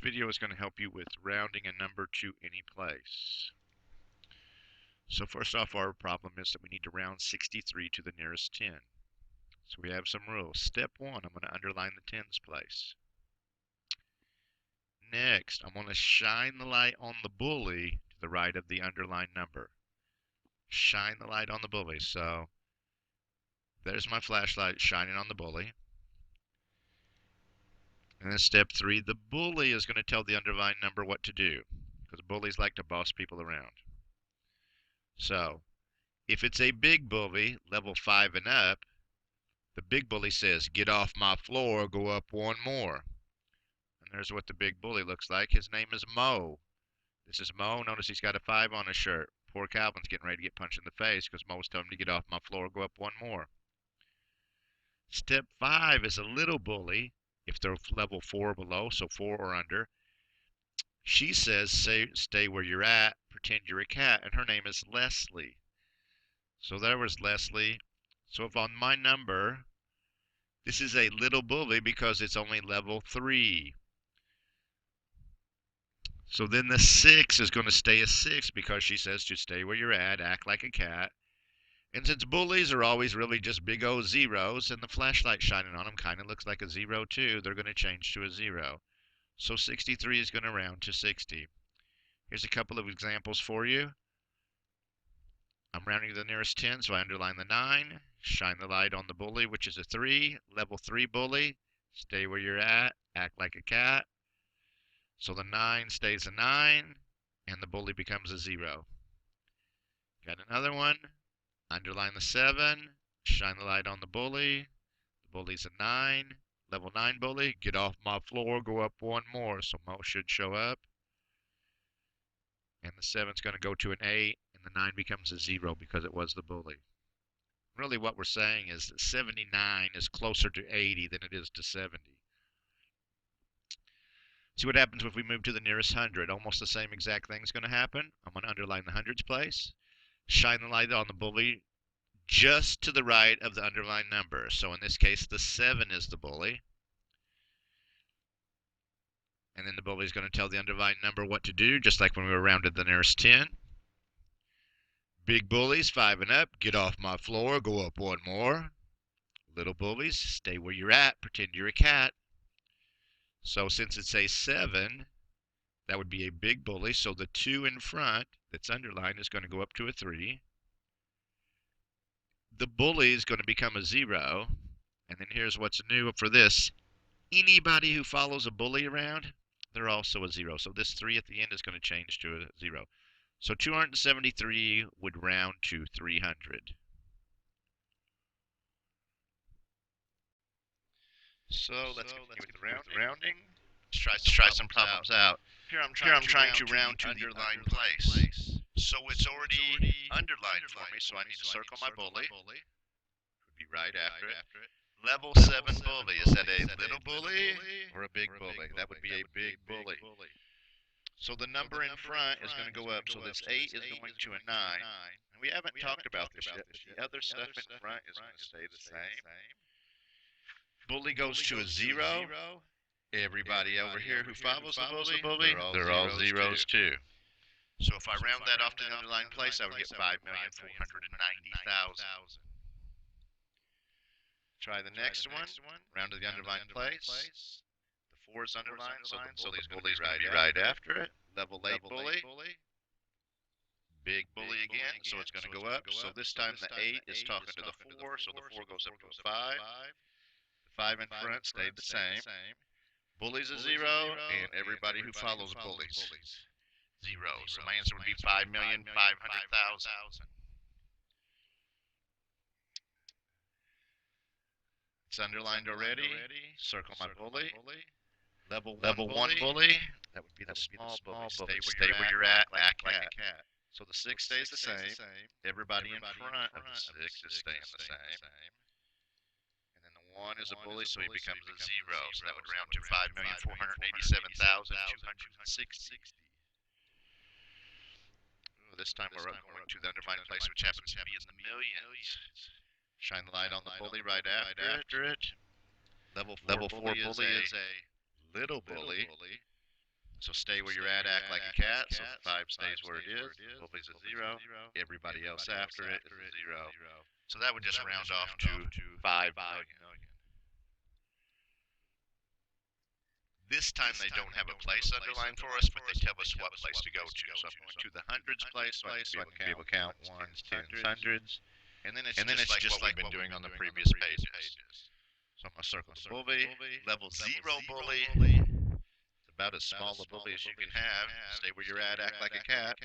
video is going to help you with rounding a number to any place. So first off, our problem is that we need to round 63 to the nearest 10. So we have some rules. Step 1, I'm going to underline the tens place. Next, I'm going to shine the light on the bully to the right of the underlined number. Shine the light on the bully. So there's my flashlight shining on the bully. And then step 3, the bully is going to tell the underlined number what to do, because bullies like to boss people around. So if it's a big bully, level 5 and up, the big bully says, "Get off my floor, go up one more." And there's what the big bully looks like. His name is Mo. This is Mo. Notice he's got a 5 on his shirt. Poor Calvin's getting ready to get punched in the face because Mo's telling him to get off my floor, go up one more. Step 5 is a little bully. If they're level 4 or below, so 4 or under, she says, stay where you're at, pretend you're a cat, and her name is Leslie. So there was Leslie. So if on my number, this is a little bully because it's only level 3. So then the 6 is going to stay a 6 because she says to stay where you're at, act like a cat. And since bullies are always really just big old zeros, and the flashlight shining on them kind of looks like a 0 too, they're going to change to a 0. So 63 is going to round to 60. Here's a couple of examples for you. I'm rounding to the nearest 10, so I underline the 9. Shine the light on the bully, which is a 3. Level 3 bully. Stay where you're at, act like a cat. So the 9 stays a 9, and the bully becomes a 0. Got another one. Underline the 7, shine the light on the bully. The bully's a 9. Level 9 bully, get off my floor, go up one more. So Mo should show up. And the 7's going to go to an 8, and the 9 becomes a 0 because it was the bully. Really what we're saying is that 79 is closer to 80 than it is to 70. See what happens if we move to the nearest 100. Almost the same exact thing is going to happen. I'm going to underline the hundreds place. Shine the light on the bully just to the right of the underlined number. So in this case, the 7 is the bully. And then the bully is going to tell the underlined number what to do, just like when we were rounded the nearest 10. Big bullies, 5 and up, get off my floor, go up one more. Little bullies, stay where you're at, pretend you're a cat. So since it's a 7, that would be a big bully. So the 2 in front that's underlined is going to go up to a 3. The bully is going to become a 0. And then here's what's new for this. Anybody who follows a bully around, they're also a 0. So this 3 at the end is going to change to a 0. So 273 would round to 300. So let's continue with the rounding. Let's try some problems out. Here I'm trying to round to the underlined place. So it's already underlined for me, so I need to circle my bully. Would be right after it. Level 7 bully. Is that a little bully or a big bully? That would be a big bully. So the number in front is going to go up. So this 8 is going to a 9. And we haven't talked about this yet, but the other stuff in front is going to stay the same. Bully goes to a 0. Everybody over here who follows the bully, they're all zeros too. So if I round that off to the underlined place, I would get 5,490,000. Try the next one. Round to the underlined place. The 4 is underlined, so the bully's going to be right after it. Level 8 bully. Big bully again, so it's going to go up. So this time the 8 is talking to the 4, so the 4 goes up to a 5. The 5 in front stayed the same. Bully's a 0, and everybody who follows bullies 0. So my answer would be 5,500,000. It's underlined already. Circle my bully. Level 1 bully. That would be the small bully. Stay where you're at. Act like a cat. So the 6 stays the same. Everybody in front of the 6 is staying the same. And then the 1 is a bully, so he becomes a 0. So that would round to 5,487,260. This time we're going to the underlined place, which happens to be in the millions. Shine the light on the bully right after it. Level 4 bully is a little bully. So stay where you're at, act like a cat. So the 5 stays where it is. The bully's a 0. Everybody else after it is a 0. So that would just round off to 5 million. This time they don't have a place underlined for us, but they tell us what place to go to. So I'm going to the hundreds place, so I can be able to count ones, tens, hundreds. And then it's just like we've been doing on the previous pages. So I'm going to circle the bully, level 0 bully. It's about as small a bully as you can have. Stay where you're at, act like a cat.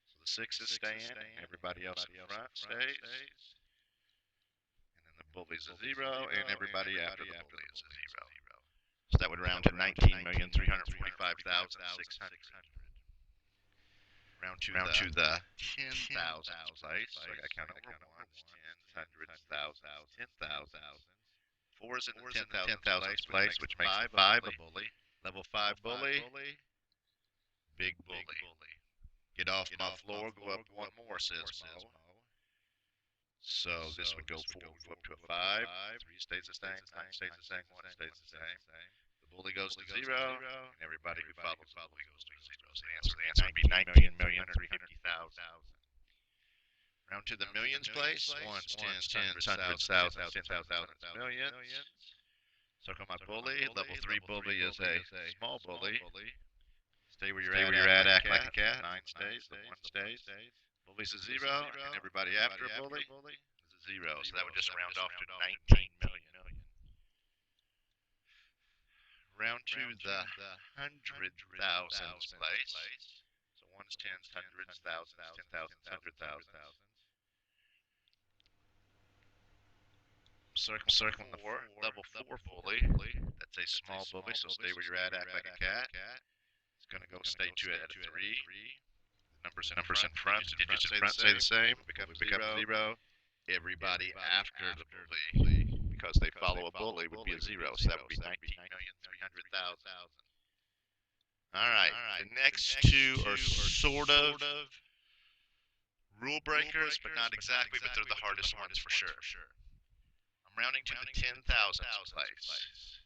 So the 6 is staying, everybody else in front stays. And then the bully's a 0, and everybody after the bully is a 0. So that would round to 19,345,600. Round to the 10,000th place. So I got to count over ones, tens, hundreds, thousands, 10,000. 4 is in the 10,000th place, which makes 5 a bully. Level 5 bully. Big bully. Get off my floor, go up one more, says Mo. So this would go 4, go up to a 5. 3 stays the same, 9 stays the same, 1 stays the same. The bully goes to 0, and everybody who follows the bully goes to 0. So the answer would be 19,350,000. Round to the millions place. Ones, tens, hundreds, thousands, 10,000, millions. Circle my bully. Level 3 bully is a small bully. Stay where you're at, act like a cat. 9 stays, the 1 stays. Bully's a 0, and everybody after a bully is a 0. So that would just round off to 19 million. Round to the 100,000s place. So 1's, 10's, hundreds, thousands, 10,000s, 100,000s. Circle 4, level 4 bully. That's a small bully, so stay where you're at, act like a cat. It's going to go stay to it at a 3. Numbers in front, digits in front stay the same. Become 0. Everybody after the bully, because they follow a bully, would be a 0. So that would be 19,300,000. All right. The next 2 are sort of rule breakers, but not exactly. But they're the hardest ones for sure. I'm rounding to the 10,000th place.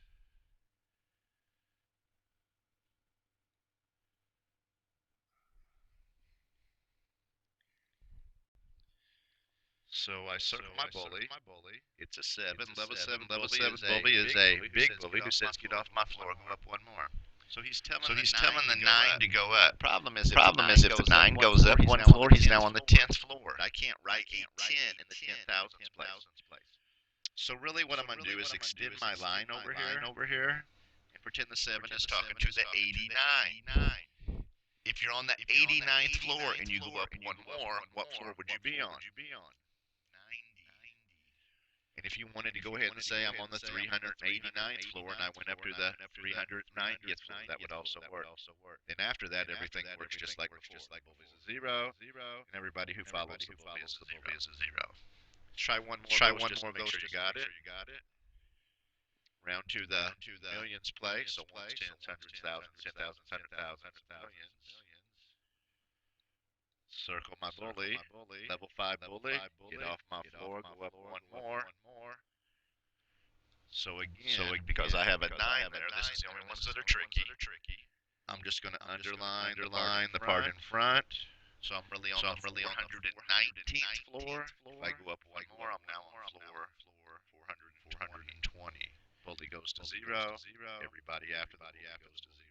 So I circle my bully. It's a 7. Level 7 bully is a big bully who says, get off my floor, go up one more. So he's telling the 9 to go up. Problem is, if the 9 goes up one floor, he's now on the 10th floor. I can't write a 10 in the 10,000th place. So really what I'm going to do is extend my line over here and pretend the 7 is talking to the 89. If you're on the 89th floor and you go up one more, what floor would you be on? 90. And if you wanted to go ahead and say I'm on the 389th floor and I went up to the 390th floor, that would also work. And after that, everything works just like before. The bully's a 0, and everybody who follows the bully is a 0. Try one more go, make sure you got it. Round to the millions place, so 1's, 10's, hundreds, thousands, 10,000, 100,000, millions. Circle my bully, level 5 bully, get off my floor, go up one more. So again, because I have a 9 there, this is the only ones that are tricky. I'm just going to underline the part in front. So I'm really on the 419th floor. If I go up one more, I'm now on floor 420. Bully goes to 0. Everybody after the bully goes to 0.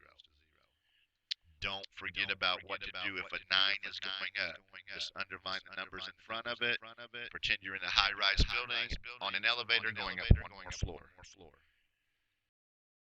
Don't forget about what to do if a 9 is going up. Just underline the numbers in front of it. Pretend you're in a high-rise building on an elevator going up one more floor.